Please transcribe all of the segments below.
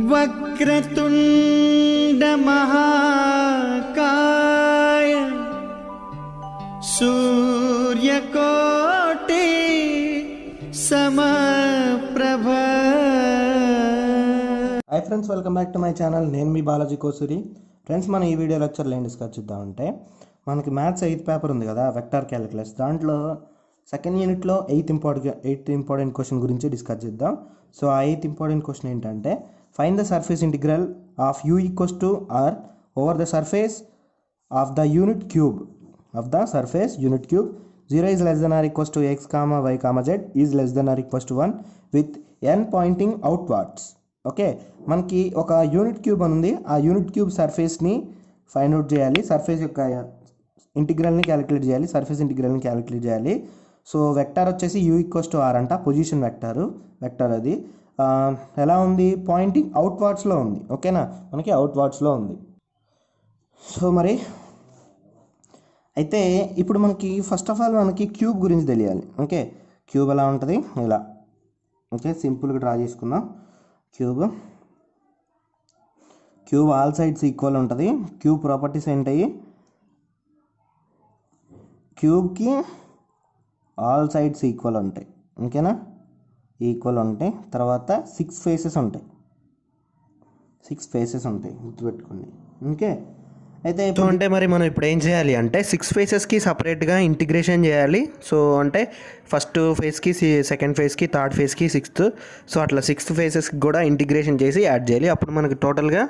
वक्रतुंड महाकाय सूर्यकोटि समप्रभ। Hi friends, welcome back to my channel. నేను మీ బాలాజీ కోసూరి. ఫ్రెండ్స్, మనం ఈ వీడియో లెక్చర్లో ఏం డిస్కస్ చేద్దామంటే, మనకి మ్యాథ్స్ 8th పేపర్ ఉంది కదా, వెక్టార్ క్యాలిక్యులస్. దాంట్లో సెకండ్ యూనిట్లో 8th ఇంపార్టెంట్ క్వశ్చన్ గురించి డిస్కస్ చేద్దాం. సో ఆ 8th ఇంపార్టెంట్ క్వశ్చన్ ఏంటంటే, find the surface integral of u equals to r over the surface of the unit cube 0 is less than or equals to x comma y comma z is less than or equals to 1 with n pointing outwards. Okay, మనకి ఒక unit cube అని ఉంది. ఆ unit cube సర్ఫేస్ని find out చేయాలి, surface యొక్క ఇంటిగ్రల్ని calculate చేయాలి. So vector వచ్చేసి u equals to r అంట, పొజిషన్ వెక్టార్ అది ఎలా ఉంది, పాయింటింగ్ అవుట్వార్డ్స్లో ఉంది. ఓకేనా, మనకి అవుట్వార్డ్స్లో ఉంది. సో మరి అయితే ఇప్పుడు మనకి ఫస్ట్ ఆఫ్ ఆల్ మనకి క్యూబ్ గురించి తెలియాలి. ఓకే, క్యూబ్ ఎలా ఉంటుంది, ఇలా. ఓకే, సింపుల్గా డ్రా చేసుకుందాం. క్యూబ్ ఆల్ సైడ్స్ ఈక్వల్ ఉంటుంది. క్యూబ్ ప్రాపర్టీస్ ఏంటాయి, క్యూబ్కి ఆల్ సైడ్స్ ఈక్వల్ ఉంటాయి. ఓకేనా, ఈక్వల్ ఉంటాయి. తర్వాత 6 ఫేసెస్ ఉంటాయి, గుర్తుపెట్టుకోండి. ఓకే, అయితే అంటే మరి మనం ఇప్పుడు ఏం చేయాలి అంటే 6 ఫేసెస్కి సపరేట్గా ఇంటిగ్రేషన్ చేయాలి. సో అంటే ఫస్ట్ ఫేజ్కి, సెకండ్ ఫేజ్కి, థర్డ్ ఫేజ్కి, 6th. సో అట్లా 6 ఫేసెస్కి కూడా ఇంటిగ్రేషన్ చేసి యాడ్ చేయాలి. అప్పుడు మనకి టోటల్గా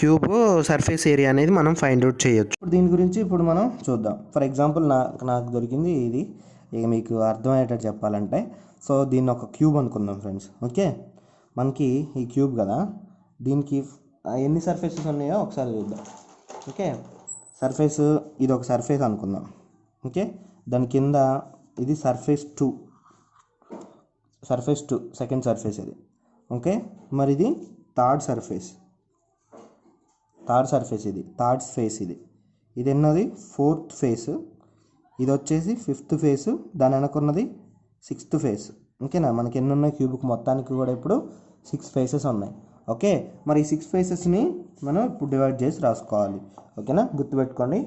క్యూబ్ సర్ఫేస్ ఏరియా అనేది మనం ఫైండ్ అవుట్ చేయొచ్చు. దీని గురించి ఇప్పుడు మనం చూద్దాం. ఫర్ ఎగ్జాంపుల్ నాకు దొరికింది ఇది, ఇక మీకు అర్థమయ్యేటట్టు చెప్పాలంటే, సో దీన్ని ఒక క్యూబ్ అనుకుందాం ఫ్రెండ్స్. ఓకే, మనకి ఈ క్యూబ్ కదా, దీనికి ఎన్ని సర్ఫేసెస్ ఉన్నాయో ఒకసారి చూద్దాం. ఓకే, సర్ఫేస్ ఇది ఒక సర్ఫేస్ అనుకుందాం. ఓకే, దాని కింద ఇది సర్ఫేస్ 2, సెకండ్ సర్ఫేస్ ఇది. ఓకే, మరి ఇది థర్డ్ ఫేస్ ఇది ఎన్నది 4th ఫేస్, ఇది వచ్చేసి 5th ఫేస్, దాని వెనకున్నది 6th ఫేస్. ఓకేనా, మనకి ఎన్ని ఉన్నాయి క్యూబ్కి మొత్తానికి కూడా ఇప్పుడు 6 ఫేసెస్ ఉన్నాయి. ఓకే, మరి ఈ 6 ఫేసెస్ని మనం ఇప్పుడు డివైడ్ చేసి రాసుకోవాలి. ఓకేనా, గుర్తుపెట్టుకోండి.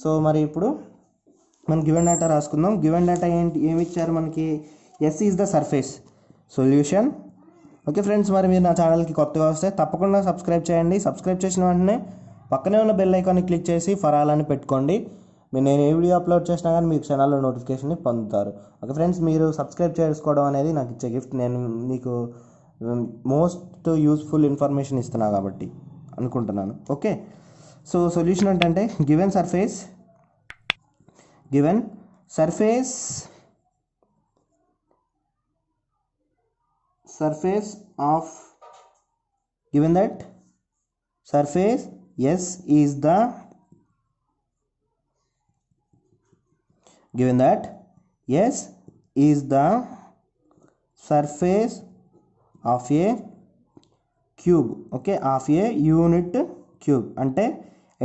సో మరి ఇప్పుడు మనం గివెన్ డేటా రాసుకుందాం. గివెన్ డేటా ఏమి ఇచ్చారు మనకి, S is the surface solution. Okay friends, మరి మీరు నా ఛానల్కి కొత్తగా వస్తే తప్పకుండా సబ్స్క్రైబ్ చేయండి. సబ్స్క్రైబ్ చేసిన వెంటనే పక్కనే ఉన్న బెల్ ఐకాన్ని క్లిక్ చేసి ఫరాల్ అని పెట్టుకోండి. నేను ఏ వీడియో అప్లోడ్ చేసినా కానీ మీకు ఛానల్లో నోటిఫికేషన్ పొందుతారు. ఓకే ఫ్రెండ్స్, మీరు సబ్స్క్రైబ్ చేసుకోవడం అనేది నాకు ఇచ్చే గిఫ్ట్. నేను మీకు మోస్ట్ యూస్ఫుల్ ఇన్ఫర్మేషన్ ఇస్తున్నా కాబట్టి అనుకుంటున్నాను. ఓకే, సో సొల్యూషన్ ఏంటంటే, given surface of given that surface S is the surface of a cube. Okay, of A unit cube అంటే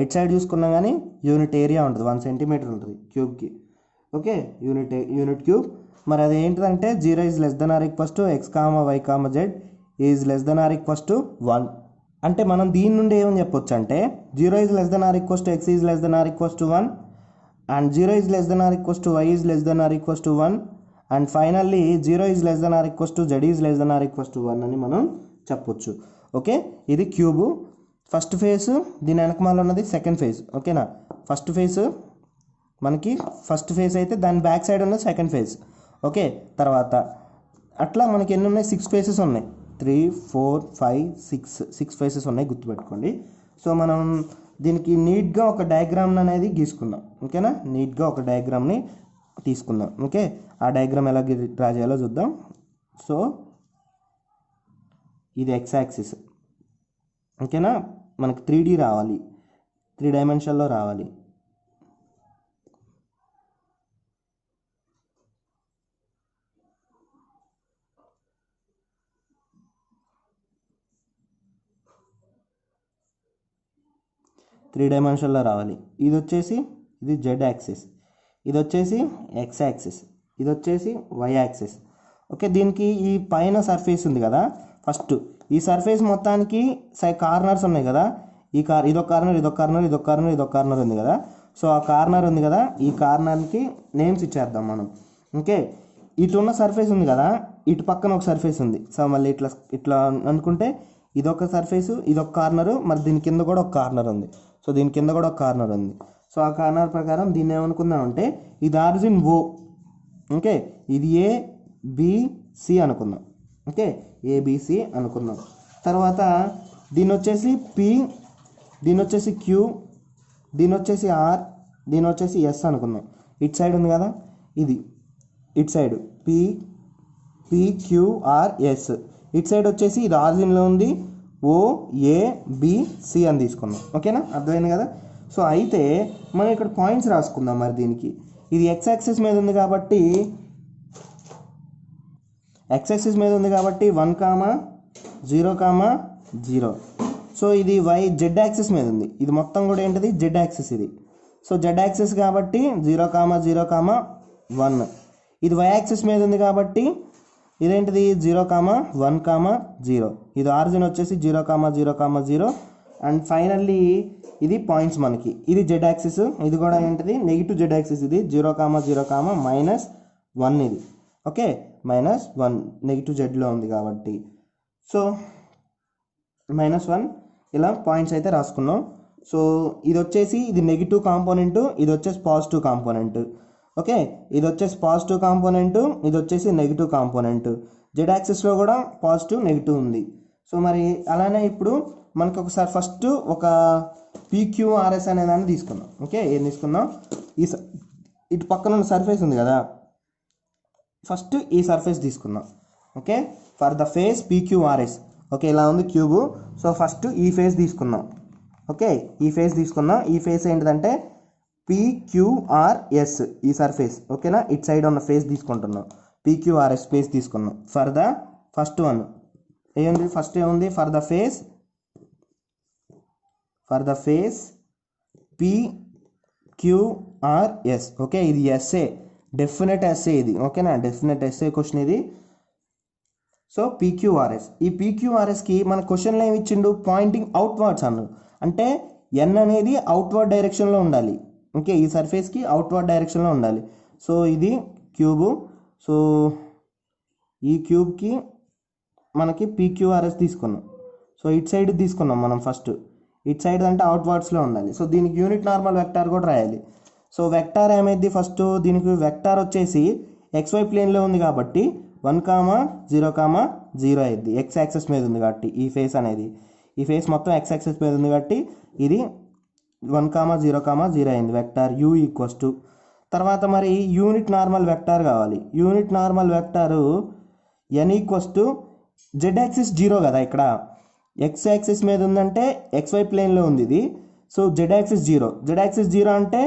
ఎట్ సైడ్ చూసుకున్నా కానీ యూనిట్ ఏరియా ఉంటుంది, 1 సెంటీమీటర్ ఉంటుంది క్యూబ్కి. Okay, unit cube. మరి అది ఏంటిదంటే 0 is less than or equals to x comma y comma z is less than or equals to 1. అంటే మనం దీని నుండి ఏమని చెప్పొచ్చు అంటే, 0 is less than or equals to x is less than or equals to 1 and 0 is less than or equals to y is less than or equals to 1 and finally 0 is less than or equals to z is less than or equals to 1 అని మనం చెప్పొచ్చు. Okay, ఇది cube first phase, దీని వెనకమాల ఉన్నది second phase. ఓకేనా, first phase అయితే దాని బ్యాక్ సైడ్ ఉన్నది సెకండ్ ఫేజ్. ఓకే, తర్వాత అట్లా మనకి ఎన్ని ఉన్నాయి, 6 ఫేసెస్ ఉన్నాయి. 3, 4, 5, 6 ఫేసెస్ ఉన్నాయి, గుర్తుపెట్టుకోండి. సో మనం దీనికి నీట్గా ఒక డయాగ్రామ్ అనేది గీసుకుందాం. ఓకేనా, నీట్గా ఒక డయాగ్రామ్ని తీసుకుందాం. ఓకే, ఆ డయాగ్రామ్ ఎలా డ్రా చేయాలో చూద్దాం. సో ఇది x యాక్సిస్. ఓకేనా, మనకి 3D రావాలి, 3 డైమెన్షన్లో రావాలి. ఇది వచ్చేసి ఇది z యాక్సిస్, ఇది వచ్చేసి x యాక్సిస్, ఇది వచ్చేసి y యాక్సిస్. ఓకే, దీనికి ఈ పైన సర్ఫేస్ ఉంది కదా, ఫస్ట్ ఈ సర్ఫేస్ మొత్తానికి కార్నర్స్ ఉన్నాయి కదా, ఇదొక కార్నర్ ఇదొక కార్నర్ ఇదొక కార్నర్ ఇదొక కార్నర్ ఉంది కదా. సో ఆ కార్నర్ ఉంది కదా, ఈ కార్నర్కి నేమ్స్ ఇచ్చేద్దాం మనం. ఓకే, ఇటు ఉన్న సర్ఫేస్ ఉంది కదా, ఇటు పక్కన ఒక సర్ఫేస్ ఉంది. సో మళ్ళీ ఇట్లా ఇట్లా అనుకుంటే ఇదొక సర్ఫేసు ఇదొక కార్నరు, మరి దీని కింద కూడా ఒక కార్నర్ ఉంది. సో దీని కింద కూడా ఒక కార్నర్ ఉంది. సో ఆ కార్నర్ ప్రకారం దీన్ని ఏమనుకుందాం అంటే ఇది ఆరిజిన్ ఓ. ఓకే, ఇది ఏబిసి అనుకుందాం. ఓకే, ఏబిసి అనుకుందాం. తర్వాత దీని వచ్చేసి పి, దీని వచ్చేసి క్యూ, దీని వచ్చేసి ఆర్, దీని వచ్చేసి ఎస్ అనుకుందాం. ఇటు సైడ్ ఉంది కదా, ఇది ఇటు సైడ్ పిక్యూఆర్ఎస్. ఇటు సైడ్ వచ్చేసి ఇది ఆరిజిన్లో ఉంది ఓఏబిసి అని తీసుకుందాం. ఓకేనా, అర్థమైంది కదా. సో అయితే మనం ఇక్కడ పాయింట్స్ రాసుకుందాం. మరి దీనికి ఇది ఎక్స్ యాక్సిస్ మీద ఉంది కాబట్టి 1, 0, 0. సో ఇది జెడ్ యాక్సిస్ మీద ఉంది. ఇది మొత్తం కూడా ఏంటిది, జెడ్ యాక్సిస్ ఇది. సో జెడ్ యాక్సిస్ కాబట్టి 0, 0, 1. ఇది వై యాక్సిస్ మీద ఉంది కాబట్టి ఇదేంటిది 0, 1, 0. ఇది ఆరిజిన్ వచ్చేసి 0, 0, 0. అండ్ ఫైనల్లీ ఇది పాయింట్స్ మనకి. ఇది జెడ్ యాక్సిస్, ఇది కూడా ఏంటిది నెగిటివ్ జెడ్ యాక్సిస్. ఇది 0, 0, -1 ఇది. ఓకే, -1 నెగిటివ్ జెడ్లో ఉంది కాబట్టి. సో -1 ఇలా పాయింట్స్ అయితే రాసుకున్నాం. సో ఇది వచ్చేసి ఇది నెగిటివ్ కాంపోనెంట్, ఇది వచ్చేసి పాజిటివ్ కాంపోనెంట్. ఓకే, ఇది వచ్చేసి పాజిటివ్ కాంపోనెంట్, ఇది వచ్చేసి నెగిటివ్ కాంపోనెంట్. జెడ్ యాక్సిస్లో కూడా పాజిటివ్ నెగిటివ్ ఉంది. సో మరి అలానే ఇప్పుడు మనకి ఒకసారి ఫస్ట్ ఒక పీక్యూఆర్ఎస్ అనే దాన్ని తీసుకుందాం. ఓకే, ఏం తీసుకుందాం, ఇటు పక్కన ఉన్న సర్ఫేస్ ఉంది కదా, ఫస్ట్ ఈ సర్ఫేస్ తీసుకుందాం. Okay, for the face PQRS. Okay, ఇలా ఉంది క్యూబు. సో ఫస్ట్ ఈ ఫేస్ తీసుకుందాం. ఓకే, ఈ ఫేస్ తీసుకుందాం. ఈ ఫేస్ ఏంటిదంటే పీక్యూఆర్ఎస్, ఈ సర్ఫేస్. ఓకేనా, ఇటు సైడ్ ఉన్న ఫేస్ తీసుకుంటున్నాం. పీక్యూఆర్ఎస్ ఫేస్ తీసుకున్నాం. ఫర్ ద ఫస్ట్ వన్ ఏముంది, ఫస్ట్ ఏముంది, for the face PQRS. Okay, ఇది ఎస్ఏ, డెఫినెట్ ఎస్ఏ ఇది. ఓకేనా, డెఫినెట్ ఎస్ఏ క్వశ్చన్ ఇది. సో పీక్యూఆర్ఎస్, ఈ పీక్యూఆర్ఎస్కి మన క్వశ్చన్లో ఏమి ఇచ్చిండు, పాయింటింగ్ అవుట్వర్డ్స్ అన్నాడు. అంటే ఎన్ అనేది అవుట్వర్డ్ డైరెక్షన్లో ఉండాలి. ఓకే, ఈ సర్ఫేస్కి అవుట్వర్డ్ డైరెక్షన్లో ఉండాలి. సో ఇది క్యూబు. సో ఈ క్యూబ్కి మనకి పీక్యూఆర్ఎస్ తీసుకున్నాం. సో ఇటు సైడ్ తీసుకున్నాం మనం ఫస్ట్. ఇటు సైడ్ అంటే అవుట్వర్డ్స్లో ఉండాలి. సో దీనికి యూనిట్ నార్మల్ వెక్టార్ కూడా రాయాలి. సో వెక్టార్ ఏమైంది, ఫస్ట్ దీనికి వెక్టార్ వచ్చేసి XY ప్లేన్లో ఉంది కాబట్టి 1, 0, 0 అయింది. ఎక్స్ యాక్సెస్ మీద ఉంది కాబట్టి ఈ ఫేస్ అనేది, ఈ ఫేస్ మొత్తం ఎక్స్ యాక్సెస్ మీద ఉంది కాబట్టి ఇది 1, 0, 0 అయింది. వెక్టార్ U = తర్వాత మరి యూనిట్ నార్మల్ వెక్టార్ కావాలి. Unit normal vector N = Z axis 0 కదా, ఇక్కడ ఎక్స్ యాక్సిస్ మీద ఉందంటే XY ప్లేన్లో ఉంది ఇది. So Z axis 0, Z axis 0 అంటే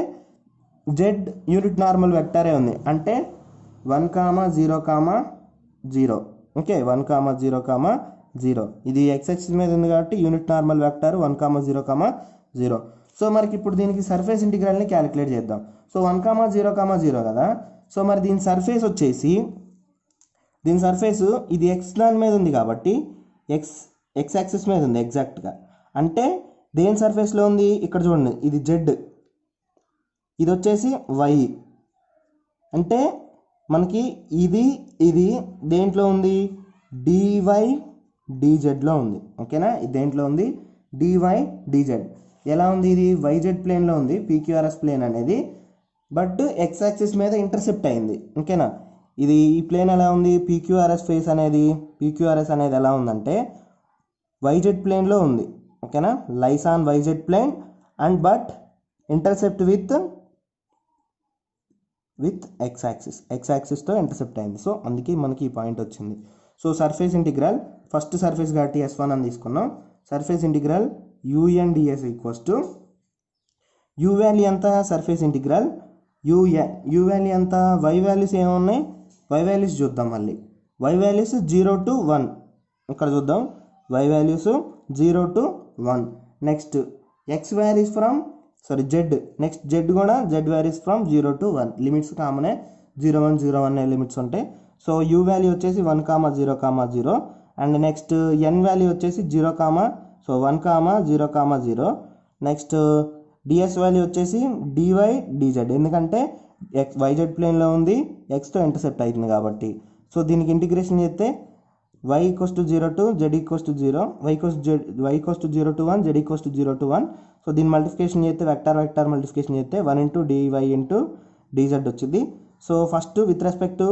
జెడ్ యూనిట్ నార్మల్ వెక్టారే ఉంది. అంటే 1, 0, 0. ఓకే, 1, 0, 0. ఇది ఎక్స్ యాక్సిస్ మీద ఉంది కాబట్టి యూనిట్ నార్మల్ వెక్టార్ 1, 0, 0. సో మనకి ఇప్పుడు దీనికి సర్ఫేస్ ఇంటిగ్రల్ని క్యాలిక్యులేట్ చేద్దాం. సో 1, 0, 0 కదా. సో మరి దీని సర్ఫేస్ వచ్చేసి, దీని సర్ఫేస్ ఇది ఎక్స్ దాని మీద ఉంది కాబట్టి ఎక్స్ యాక్సిస్ మీద ఉంది ఎగ్జాక్ట్గా. అంటే దేని సర్ఫేస్లో ఉంది, ఇక్కడ చూడండి, ఇది జెడ్, ఇది వచ్చేసి వై. అంటే మనకి ఇది దేంట్లో ఉంది, డివై డిజెడ్లో ఉంది. ఓకేనా, ఇది దేంట్లో ఉంది, డివై డిజెడ్. ఎలా ఉంది, ఇది వైజెడ్ ప్లేన్లో ఉంది పీక్యూఆర్ఎస్ ప్లేన్ అనేది. బట్ ఎక్స్ యాక్సిస్ మీద ఇంటర్సెప్ట్ అయింది. ఓకేనా, ఇది ఈ ప్లేన్ ఎలా ఉంది, పీక్యూఆర్ఎస్ పీక్యూఆర్ఎస్ అనేది ఎలా ఉందంటే వైజెడ్ ప్లేన్లో ఉంది. ఓకేనా, lies on YZ plane and but intercept with X యాక్సిస్తో ఇంటర్సెప్ట్ అయింది. సో అందుకే మనకి ఈ పాయింట్ వచ్చింది. So surface integral first surface కాబట్టి S1 అని తీసుకున్నాం. Surface integral UN/ds = U value ఎంత, సర్ఫేస్ ఇంటిగ్రల్ యూ వాల్యూ ఎంత, వై వాల్యూస్ ఏమున్నాయి, వై వాల్యూస్ చూద్దాం. మళ్ళీ వై వాల్యూస్ 0 to 1 ఇక్కడ చూద్దాం. Y values 0 to 1. Next X values from Z. Next Z కూడా Z values from 0 to 1. Limits కామనే 0, 1, 0, 1 limits ఉంటాయి. సో యూ వాల్యూ వచ్చేసి 1, 0, 0. అండ్ నెక్స్ట్ ఎన్ వాల్యూ వచ్చేసి 0 కామా 1 0 0. నెక్స్ట్ డిఎస్ వాల్యూ వచ్చేసి డివై డిజెడ్, ఎందుకంటే YZ ప్లేన్లో ఉంది, ఎక్స్తో ఇంటర్సెప్ట్ అవుతుంది కాబట్టి. సో దీనికి ఇంటిగ్రేషన్ చేస్తే y = 0 to z = 0, y = 0 to 1, z = 0 to 1. So దీన్ని మల్టిప్లికేషన్ చేస్తే వెక్టార్ మల్టిప్లికేషన్ చేస్తే 1 × dy × dz వచ్చింది. So first with respect to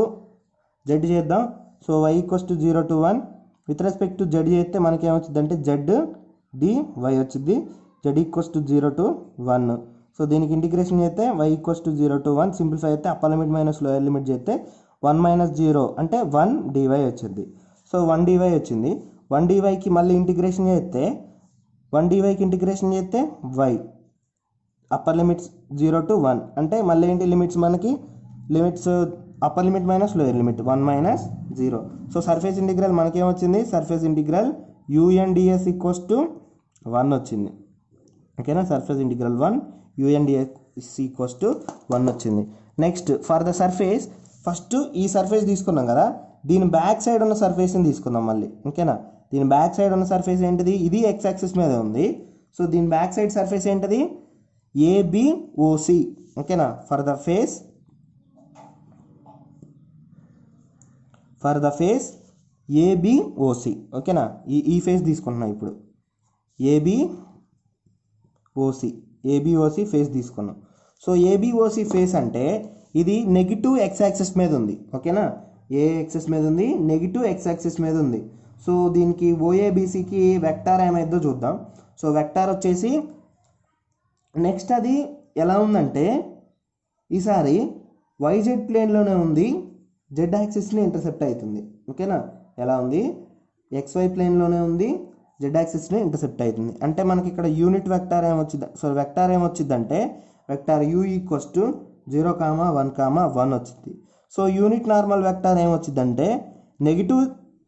z చేద్దాం. So y = 0 to 1, with respect to z చేస్తే మనకి ఏమొచ్చింది అంటే z dy వచ్చింది, z = 0 to 1. సో దీనికి ఇంటిగ్రేషన్ చేస్తే y = 0 to 1, సింప్లిఫై అయితే upper limit minus lower limit చేస్తే 1 - 0 అంటే 1 dy వచ్చింది. సో 1 dy వచ్చింది. 1 dyకి మళ్ళీ ఇంటిగ్రేషన్ చేస్తే y అప్పర్ లిమిట్స్ 0 to 1 అంటే మళ్ళీ ఏంటి లిమిట్స్ మనకి limits upper limit minus lower limit 1 - 0. So surface integral మనకేమొచ్చింది, సర్ఫేస్ ఇంటిగ్రల్ UNDS = 1 వచ్చింది. ఓకేనా, సర్ఫేస్ ఇంటిగ్రల్ 1 UNDS = 1 వచ్చింది. Next for the surface, first ఈ సర్ఫేస్ తీసుకున్నాం కదా, దీని బ్యాక్ సైడ్ ఉన్న సర్ఫేస్ని తీసుకుందాం మళ్ళీ. ఓకేనా, దీని బ్యాక్ సైడ్ ఉన్న సర్ఫేస్ ఏంటిది, ఇది ఎక్స్ యాక్సిస్ మీద ఉంది. సో దీని బ్యాక్ సైడ్ సర్ఫేస్ ఏంటిది ABOC. ఓకేనా, ఫర్ ద ఫేస్ ABOC. ఓకేనా, ఈ ఫేస్ తీసుకుంటున్నాం ఇప్పుడు, ABOC ఫేస్ తీసుకున్నాం. సో ABOC ఫేస్ అంటే ఇది నెగిటివ్ ఎక్స్ యాక్సిస్ మీద ఉంది. ఓకేనా, ఏ యాక్సిస్ మీద ఉంది, నెగిటివ్ ఎక్స్ యాక్సిస్ మీద ఉంది. సో దీనికి OABCకి వెక్టార్ ఏమైందో చూద్దాం. సో వెక్టార్ వచ్చేసి నెక్స్ట్ అది ఎలా ఉందంటే ఈసారి YZ ప్లేన్లోనే ఉంది, Z యాక్సిస్ని ఇంటర్సెప్ట్ అవుతుంది. ఓకేనా, ఎలా ఉంది, XY ప్లేన్లోనే ఉంది, Z యాక్సిస్ని ఇంటర్సెప్ట్ అవుతుంది. అంటే మనకి ఇక్కడ యూనిట్ వెక్టార్ ఏమొచ్చింది, సో వెక్టార్ ఏమొచ్చిందంటే వెక్టార్ U = 0, 1, 1 వచ్చింది. సో యూనిట్ నార్మల్ వెక్టార్ ఏమొచ్చిందంటే నెగిటివ్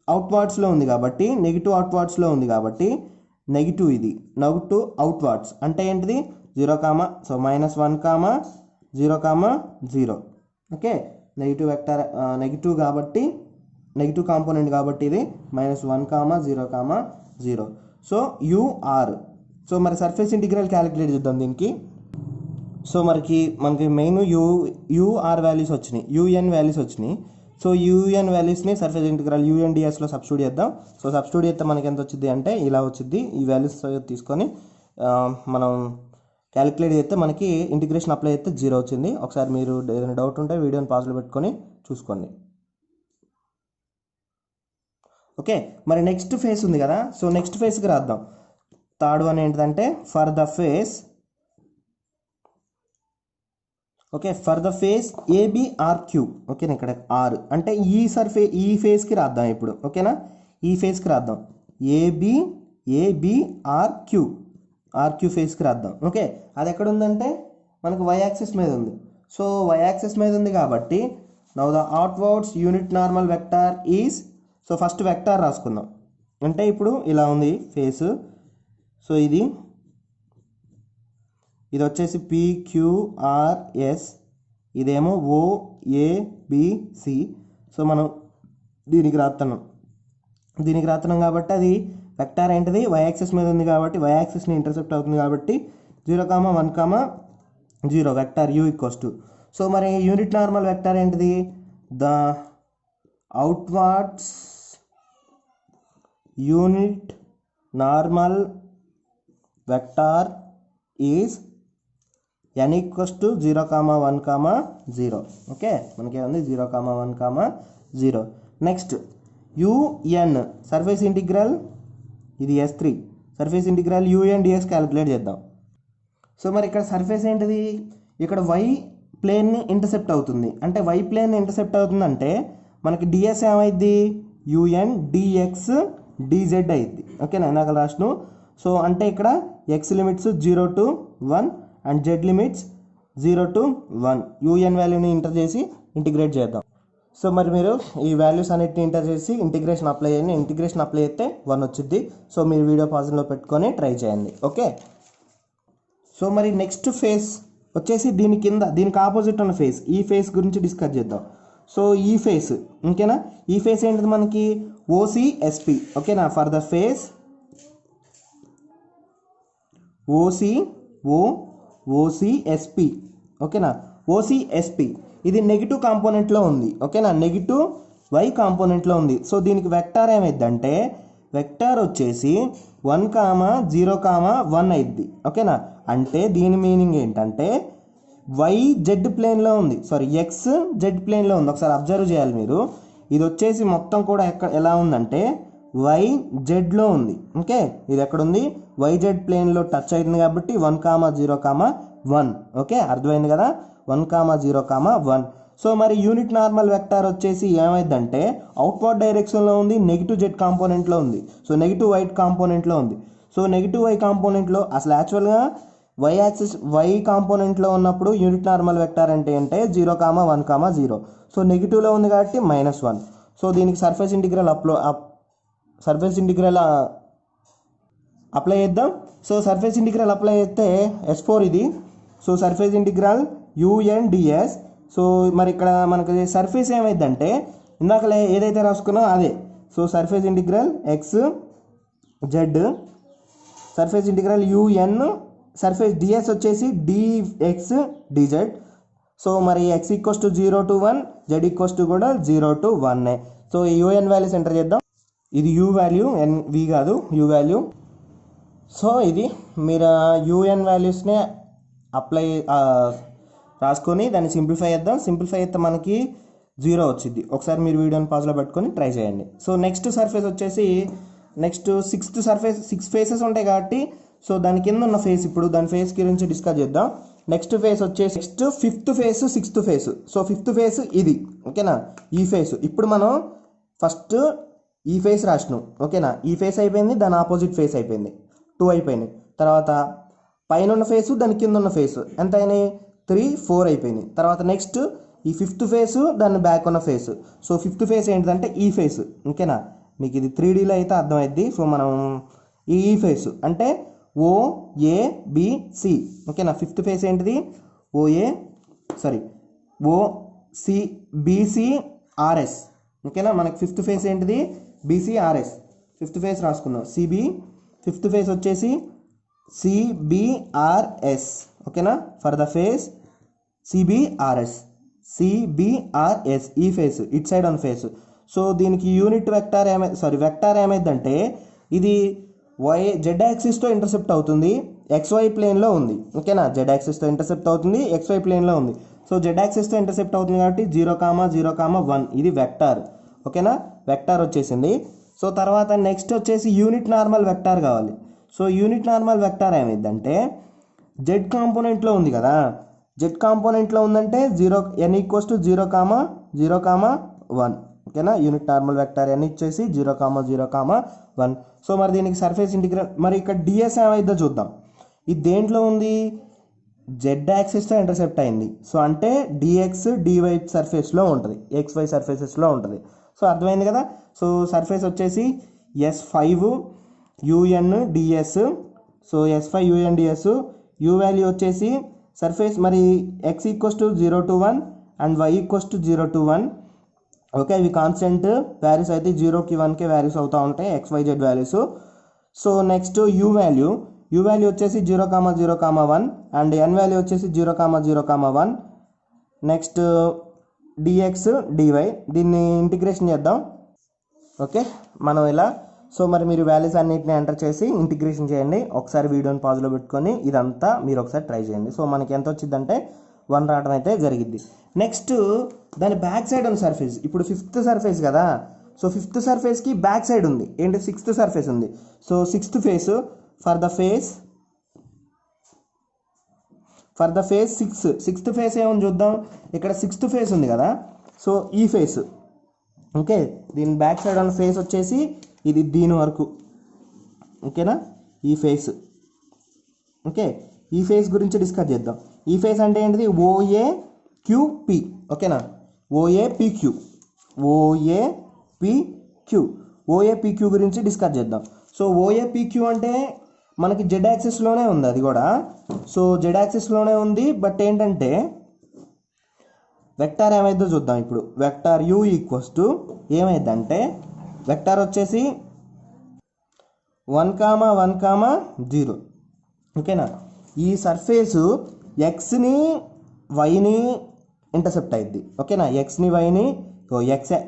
అవుట్వార్డ్స్లో ఉంది కాబట్టి నెగిటివ్ ఇది నెగిటివ్ అవుట్వార్డ్స్ అంటే ఏంటిది 0, so -1, 0, 0. Okay, negative vector negative కాబట్టి నెగిటివ్ కాంపోనెంట్ కాబట్టి ఇది -1, 0, 0. So UR. సో మరి సర్ఫేస్ ఇంటిగ్రల్ క్యాలిక్యులేట్ చేద్దాం దీనికి. సో మనకి మెయిన్ UR వాల్యూస్ వచ్చినాయి, UN వాల్యూస్ వచ్చినాయి. సో UN వాల్యూస్ని సర్ఫేస్ ఇంటిగ్రల్ UNDSలో సబ్స్టిట్యూట్ చేద్దాం. సో సబ్స్టిట్యూట్ చేస్తే మనకి ఎంత వచ్చింది అంటే ఇలా వచ్చింది. ఈ వాల్యూస్ తీసుకొని మనం క్యాలిక్యులేట్ చేస్తే మనకి ఇంటిగ్రేషన్ అప్లై చేస్తే 0 వచ్చింది. ఒకసారి మీరు ఏదైనా డౌట్ ఉంటే వీడియోని పాజ్లో పెట్టుకొని చూసుకోండి. ఓకే, మరి నెక్స్ట్ ఫేస్ ఉంది కదా, సో నెక్స్ట్ ఫేస్కి రాద్దాం. థర్డ్ వన్ ఏంటిదంటే ఫర్ ద ఫేస్ ABRQ. ఓకేనా, ఇక్కడ R అంటే ఈ ఫేస్కి రాద్దాం ఇప్పుడు. ఓకేనా, ఈ ఫేస్కి రాద్దాం ABRQ ఫేస్కి రాద్దాం. ఓకే, అది ఎక్కడ ఉందంటే మనకు y యాక్సిస్ మీద ఉంది. సో y యాక్సిస్ మీద ఉంది కాబట్టి now the outwards unit normal vector is, so first vector రాసుకుందాం. అంటే ఇప్పుడు ఇలా ఉంది ఫేస్. సో ఇది వచ్చేసి PQRS, ఇదేమో OABC. సో మనం దీనికి రాస్తున్నాం కాబట్టి అది వెక్టార్ ఏంటిది y యాక్సిస్ మీద ఉంది కాబట్టి y యాక్సిస్ని ఇంటర్సెప్ట్ అవుతుంది కాబట్టి 0, 1, 0 వెక్టార్ U = సో మరి యూనిట్ నార్మల్ వెక్టార్ ఏంటిది, the outwards unit normal vector is n = 0, 1, 0. Okay, మనకేముంది 0, 1, 0. నెక్స్ట్ UN సర్ఫేస్ ఇంటిగ్రల్, ఇది S3 surface integral UNDS calculate చేద్దాం. సో మరి ఇక్కడ సర్ఫేస్ ఏంటిది, ఇక్కడ y ప్లేన్ని ఇంటర్సెప్ట్ అవుతుంది. అంటే y ప్లేన్ని ఇంటర్సెప్ట్ అవుతుందంటే మనకి DS ఏమైంది UNDX dz అయింది. ఓకేనా, ఇందాక రాసిన. సో అంటే ఇక్కడ x limits 0 to 1 and z limits 0 to 1. UN వాల్యూని ఇంటర్ చేసి ఇంటిగ్రేట్ చేద్దాం. సో మరి మీరు ఈ వాల్యూస్ అన్నిటిని ఇంటర్ చేసి ఇంటిగ్రేషన్ అప్లై చేయండి. ఇంటిగ్రేషన్ అప్లై చేస్తే 1 వచ్చింది. సో మీరు వీడియో పాజ్లో పెట్టుకొని ట్రై చేయండి. ఓకే, సో మరి నెక్స్ట్ ఫేస్ వచ్చేసి దీనికి ఆపోజిట్ ఉన్న ఫేస్, ఈ ఫేస్ గురించి డిస్కస్ చేద్దాం. సో ఈ ఫేస్, ఓకేనా, ఈ ఫేస్ ఏంటిది మనకి ఓసిఎస్పి ఓకేనా ఫర్ ద ఫేస్ ఓసిఎస్పి ఓకేనా ఓసిఎస్పి ఇది నెగిటివ్ కాంపోనెంట్లో ఉంది ఓకేనా నెగిటివ్ వై కాంపోనెంట్లో ఉంది. సో దీనికి వెక్టార్ ఏమైందంటే వెక్టార్ వచ్చేసి 1,0,1 అయిద్ది ఓకేనా. అంటే దీని మీనింగ్ ఏంటంటే వై జెడ్ ప్లేన్లో ఉంది, సారీ ఎక్స్ జెడ్ ప్లేన్లో ఉంది. ఒకసారి అబ్జర్వ్ చేయాలి మీరు. ఇది వచ్చేసి మొత్తం కూడా ఎలా ఉందంటే వై జెడ్లో ఉంది. ఓకే, ఇది ఎక్కడ ఉంది? వై జెడ్ ప్లేన్లో టచ్ అవుతుంది కాబట్టి 1,0,1 ఓకే, అర్థమైంది కదా, 1,0,1. సో మరి యూనిట్ నార్మల్ వెక్టార్ వచ్చేసి ఏమైందంటే అవుట్వర్డ్ డైరెక్షన్లో ఉంది, నెగిటివ్ జెడ్ కాంపోనెంట్లో ఉంది, సో నెగిటివ్ వై కాంపోనెంట్లో ఉంది. సో నెగిటివ్ వై కాంపోనెంట్లో అసలు యాక్చువల్గా వై యాక్సిస్ వై కాంపోనెంట్లో ఉన్నప్పుడు యూనిట్ నార్మల్ వెక్టార్ అంటే 0,1,0. సో నెగిటివ్లో ఉంది కాబట్టి -1. సో దీనికి సర్ఫేస్ ఇంటిగ్రల్ అప్లై చేద్దాం. సో సర్ఫేస్ ఇంటిగ్రల్ అప్లై చేస్తే S4 ఇది. So surface integral UNdS. So మరి ఇక్కడ మనకి సర్ఫేస్ ఏమైందంటే ఇందాకలే ఏదైతే రాసుకున్నామో అదే. So surface integral XZ, surface integral UN, surface ds వచ్చేసి dx dz. సో మరి x = 0 to 1, z = కూడా 0 to 1. సో ఈ UN వాల్యూస్ ఎంటర్ చేద్దాం. ఇది u వాల్యూ, v కాదు, u వాల్యూ. సో ఇది మీరు UN వాల్యూస్ని అప్లై రాసుకొని దాన్ని సింప్లిఫై చేద్దాం. సింప్లిఫై చేస్తే మనకి 0 వచ్చింది. ఒకసారి మీరు వీడియోని పాజ్లో పెట్టుకొని ట్రై చేయండి. సో నెక్స్ట్ సర్ఫేస్ వచ్చేసి సిక్స్త్ సర్ఫేస్ 6 ఫేసెస్ ఉంటాయి కాబట్టి సో దాని కింద ఉన్న ఫేస్, ఇప్పుడు దాని ఫేస్ గురించి డిస్కస్ చేద్దాం. నెక్స్ట్ ఫేస్ వచ్చేసి fifth face, 6th face. So 5th face ఇది ఓకేనా, ఈ ఫేస్. ఇప్పుడు మనం ఫస్ట్ ఈ ఫేస్ రాసినాం ఓకేనా, ఈ ఫేస్ అయిపోయింది, దాని ఆపోజిట్ ఫేస్ అయిపోయింది, 2 అయిపోయినాయి. తర్వాత పైన ఉన్న ఫేసు దాని కింద ఉన్న ఫేసు ఎంత అయినాయి? 3, 4 అయిపోయినాయి. తర్వాత నెక్స్ట్ ఈ 5th ఫేసు దాని బ్యాక్ ఉన్న ఫేసు. సో 5th ఫేస్ ఏంటిదంటే ఈ ఫేసు ఓకేనా, మీకు ఇది 3Dలో అయితే అర్థమైద్ది. సో మనం ఈ ఫేసు అంటే OABC ఓకేనా. 5th ఫేస్ ఏంటిది? OCBCRS ఓకేనా. మనకి 5th ఫేస్ ఏంటిది? BCRS. 5th ఫేస్ రాసుకున్నాం CB. 5th ఫేస్ వచ్చేసి CBRS ఓకేనా, ఫర్ ద ఫేస్ CBRS ఈ face, it side on face. So దీనికి యూనిట్ వెక్టార్ వెక్టార్ ఏమైందంటే ఇది జెడ్ యాక్సిస్తో ఇంటర్సెప్ట్ అవుతుంది, XY ప్లేన్లో ఉంది ఓకేనా. జెడ్ యాక్సిస్తో ఇంటర్సెప్ట్ అవుతుంది, XY ప్లేన్లో ఉంది. సో జెడ్ యాక్సిస్తో ఇంటర్సెప్ట్ అవుతుంది కాబట్టి 0,0,1 ఇది వెక్టార్ ఓకేనా. వెక్టార్ వచ్చేసింది. సో తర్వాత నెక్స్ట్ వచ్చేసి యూనిట్ నార్మల్ వెక్టార్ కావాలి. సో యూనిట్ నార్మల్ వెక్టార్ ఏమైందంటే జెడ్ కాంపోనెంట్లో ఉంది కదా, జెడ్ కాంపోనెంట్లో ఉందంటే n = 0,0,1 ఓకేనా. యూనిట్ నార్మల్ వెక్టార్ n వచ్చేసి 0,0,1. సో మరి దీనికి సర్ఫేస్ ఇంటిగ్రల్, మరి ఇక్కడ ds ఏమైందో చూద్దాం. ఇది దేంట్లో ఉంది? జెడ్ యాక్సిస్తో ఇంటర్సెప్ట్ అయింది. సో అంటే dx dy సర్ఫేస్లో ఉంటుంది, xy సర్ఫేసెస్లో ఉంటుంది. సో అర్థమైంది కదా. సో సర్ఫేస్ వచ్చేసి S5 UNdS. So S5 UNdS. u value వచ్చేసి సర్ఫేస్ మరి x = 0 to 1 and y = 0 to 1 okay. ఇవి కాన్స్టెంట్ వాల్యూస్ అయితే 0కి 1కి వాల్యూస్ అవుతూ ఉంటాయి, XYZ values. So next u value వచ్చేసి 0,0,1 అండ్ n వాల్యూ వచ్చేసి 0,0,1. నెక్స్ట్ dx dy, దీన్ని ఇంటిగ్రేషన్ చేద్దాం ఓకే మనం ఇలా. సో మరి మీరు వాల్యూస్ అన్నిటిని ఎంటర్ చేసి ఇంటిగ్రేషన్ చేయండి. ఒకసారి వీడియోని పాజ్లో పెట్టుకొని ఇదంతా మీరు ఒకసారి ట్రై చేయండి. సో మనకి ఎంత వచ్చిందంటే 1 రావడం అయితే జరిగింది. నెక్స్ట్ దాని బ్యాక్ సైడ్ ఉన్న సర్ఫేస్, ఇప్పుడు 5th సర్ఫేస్ కదా. సో 5th సర్ఫేస్కి బ్యాక్ సైడ్ ఉంది ఏంటి? 6th సర్ఫేస్ ఉంది. So 6th face for the face 6th face ఏమని చూద్దాం. ఇక్కడ 6th ఫేస్ ఉంది కదా, సో ఈ ఫేస్ ఓకే. దీని బ్యాక్ సైడ్ ఉన్న ఫేస్ వచ్చేసి ఇది దీని వరకు ఓకేనా, ఈ ఫేస్ ఓకే. ఈ ఫేస్ గురించి డిస్కస్ చేద్దాం. ఈ ఫేస్ అంటే ఏంటిది? OAQP ఓకేనా, OAPQ గురించి డిస్కస్ చేద్దాం. సో OAPQ అంటే మనకి జెడ్ యాక్సిస్లోనే ఉంది, అది కూడా. సో జెడ్ యాక్సిస్లోనే ఉంది, బట్ ఏంటంటే వెక్టార్ ఏమైందో చూద్దాం. ఇప్పుడు వెక్టార్ U = ఏమైందంటే వెక్టార్ వచ్చేసి 1,1,0. ఓకేనా, ఈ సర్ఫేసు ఎక్స్ని వైని ఇంటర్సెప్ట్ అయింది. ఓకేనా, ఎక్స్ని వైని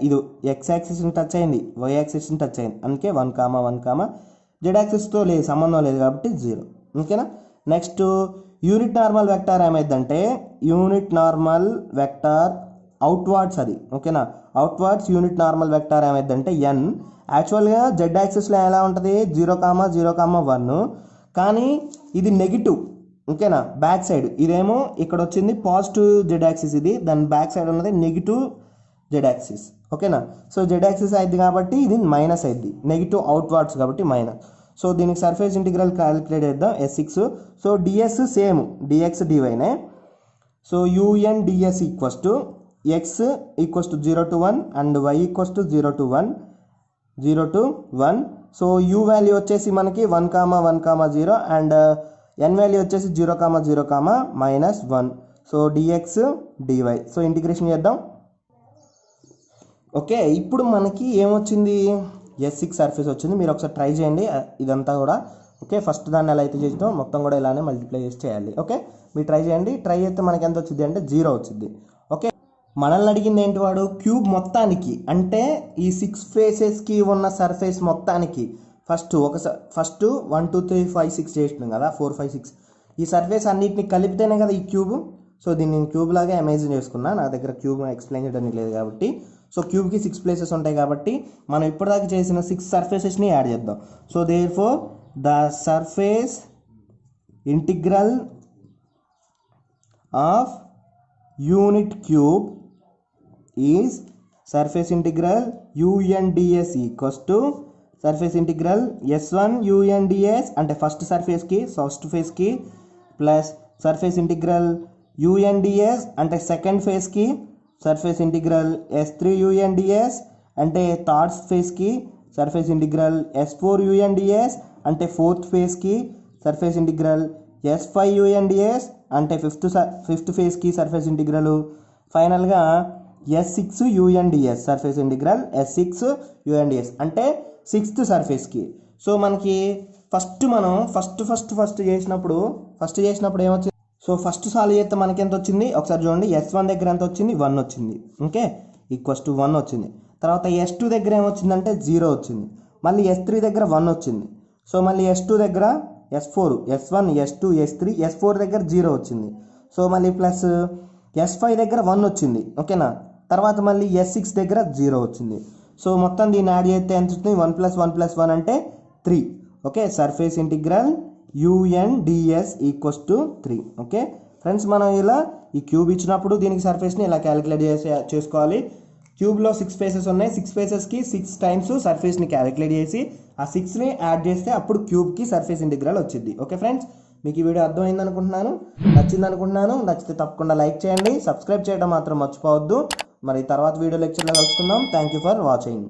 ఇది ఎక్స్ యాక్సిస్ని టచ్ అయింది, వై యాక్సిస్ని టచ్ అయింది, అందుకే 1,1, జెడ్ యాక్సిస్తో లేదు, సంబంధం లేదు కాబట్టి 0. ఓకేనా, నెక్స్ట్ యూనిట్ నార్మల్ వెక్టార్ ఏమైందంటే యూనిట్ నార్మల్ వెక్టార్ అవుట్వర్డ్స్ అది. ఓకేనా, అవుట్వర్డ్స్ యూనిట్ నార్మల్ వెక్టార్ ఏమైందంటే ఎన్. యాక్చువల్గా జెడ్ యాక్సిస్లో ఎలా ఉంటుంది 0,0,1, కానీ ఇది నెగిటివ్. ఓకేనా, బ్యాక్ సైడ్ ఇదేమో ఇక్కడ వచ్చింది పాజిటివ్ జెడ్ యాక్సిస్, ఇది దాని బ్యాక్ సైడ్ ఉన్నది నెగిటివ్ జెడ్ యాక్సిస్. ఓకేనా, సో జెడ్ యాక్సిస్ అయింది కాబట్టి ఇది మైనస్ అయింది, నెగిటివ్ అవుట్వర్డ్స్ కాబట్టి మైనస్. సో దీనికి సర్ఫేస్ ఇంటిగ్రల్ క్యాలిక్యులేట్ చేద్దాం, S6. So DS same DX డివైనే. So UN DS equals to X equals to 0 to 1 and Y equals to 0 to 1, 0 to 1. So U value వచ్చేసి మనకి 1,1,0 and N value వచ్చేసి 0,0, -1. So dx DY. So integration చేద్దాం. Okay, ఇప్పుడు మనకి ఏమొచ్చింది S6 surface వచ్చింది. మీరు ఒకసారి ట్రై చేయండి ఇదంతా కూడా. ఓకే, ఫస్ట్ దాన్ని ఎలా అయితే చేద్దాం మొత్తం కూడా ఇలానే మల్టిప్లై చేసి చేయాలి. ఓకే, మీరు ట్రై చేయండి. ట్రై చేస్తే మనకి ఎంత వచ్చింది అంటే 0 వచ్చింది. ఓకే, మనల్ని అడిగింది ఏంటి వాడు, క్యూబ్ మొత్తానికి అంటే ఈ 6 ఫేసెస్కి ఉన్న సర్ఫేస్ మొత్తానికి ఫస్ట్ 1 2 3 5 6 చేసినాం కదా, 4 5 6 ఈ సర్ఫేస్ అన్నిటిని కలిపితేనే కదా ఈ క్యూబ్. సో దీన్ని నేను క్యూబ్ లాగా అమేజిన్ చేసుకున్నా, నా దగ్గర క్యూబ్ ఎక్స్ప్లెయిన్ చేయడానికి లేదు కాబట్టి. సో క్యూబ్కి 6 ప్లేసెస్ ఉంటాయి కాబట్టి మనం ఇప్పటిదాకా చేసిన 6 సర్ఫేసెస్ని యాడ్ చేద్దాం. So therefore the surface integral of unit cube is surface integral UNDS equals to surface integral S1 UNDS అంటే ఫస్ట్ ఫేస్కి ప్లస్ సర్ఫేస్ ఇంటిగ్రల్ UNDS అంటే సెకండ్ ఫేస్కి, సర్ఫేస్ ఇంటిగ్రల్ S3 UNDS అంటే థర్డ్ ఫేస్కి, సర్ఫేస్ ఇంటిగ్రల్ S4 UNDS అంటే fourth ఫేస్కి, surface integral S5 UNDS అంటే fifth ఫేస్కి సర్ఫేస్ ఇంటిగ్రల్, ఫైనల్గా S6 UNDS surface integral S6 UNDS అంటే 6th సర్ఫేస్కి. సో మనకి మనం ఫస్ట్ చేసినప్పుడు ఏమొచ్చింది, సో ఫస్ట్ సాల్వ్ చేస్తే మనకి ఎంత వచ్చింది ఒకసారి చూడండి. S1 దగ్గర ఎంత వచ్చింది 1 వచ్చింది. ఓకే, ఈక్వల్స్ టు 1 వచ్చింది. తర్వాత S2 దగ్గర ఏమొచ్చిందంటే 0 వచ్చింది. మళ్ళీ S3 దగ్గర 1 వచ్చింది. సో మళ్ళీ S2 దగ్గర S4, S1 S2 S3 S4 దగ్గర 0 వచ్చింది. సో మళ్ళీ ప్లస్ S5 దగ్గర 1 వచ్చింది. ఓకేనా, తర్వాత మళ్ళీ S6 దగ్గర 0 వచ్చింది. సో మొత్తం దీన్ని యాడ్ చేస్తే ఎంత వస్తుంది 1 + 1 అంటే 3. Okay, surface integral UNDS equals to 3. Okay friends, మనం ఇలా ఈ క్యూబ్ ఇచ్చినప్పుడు దీనికి సర్ఫేస్ని ఇలా క్యాలిక్యులేట్ చేసుకోవాలి. క్యూబ్లో 6 ఫేసెస్ ఉన్నాయి, 6 ఫేసెస్కి 6 టైమ్స్ సర్ఫేస్ని క్యాలిక్యులేట్ చేసి ఆ 6ని యాడ్ చేస్తే అప్పుడు క్యూబ్కి సర్ఫేస్ ఇంటిగ్రల్ వచ్చింది. ఓకే ఫ్రెండ్స్, మీకు ఈ వీడియో అర్థమైంది అనుకుంటున్నాను, నచ్చింది అనుకుంటున్నాను. నచ్చితే తప్పకుండా లైక్ చేయండి, సబ్స్క్రైబ్ చేయడం మాత్రం మర్చిపోవద్దు. మరి తర్వాత వీడియో లెక్చర్లో కలుసుకుందాం. Thank you for watching.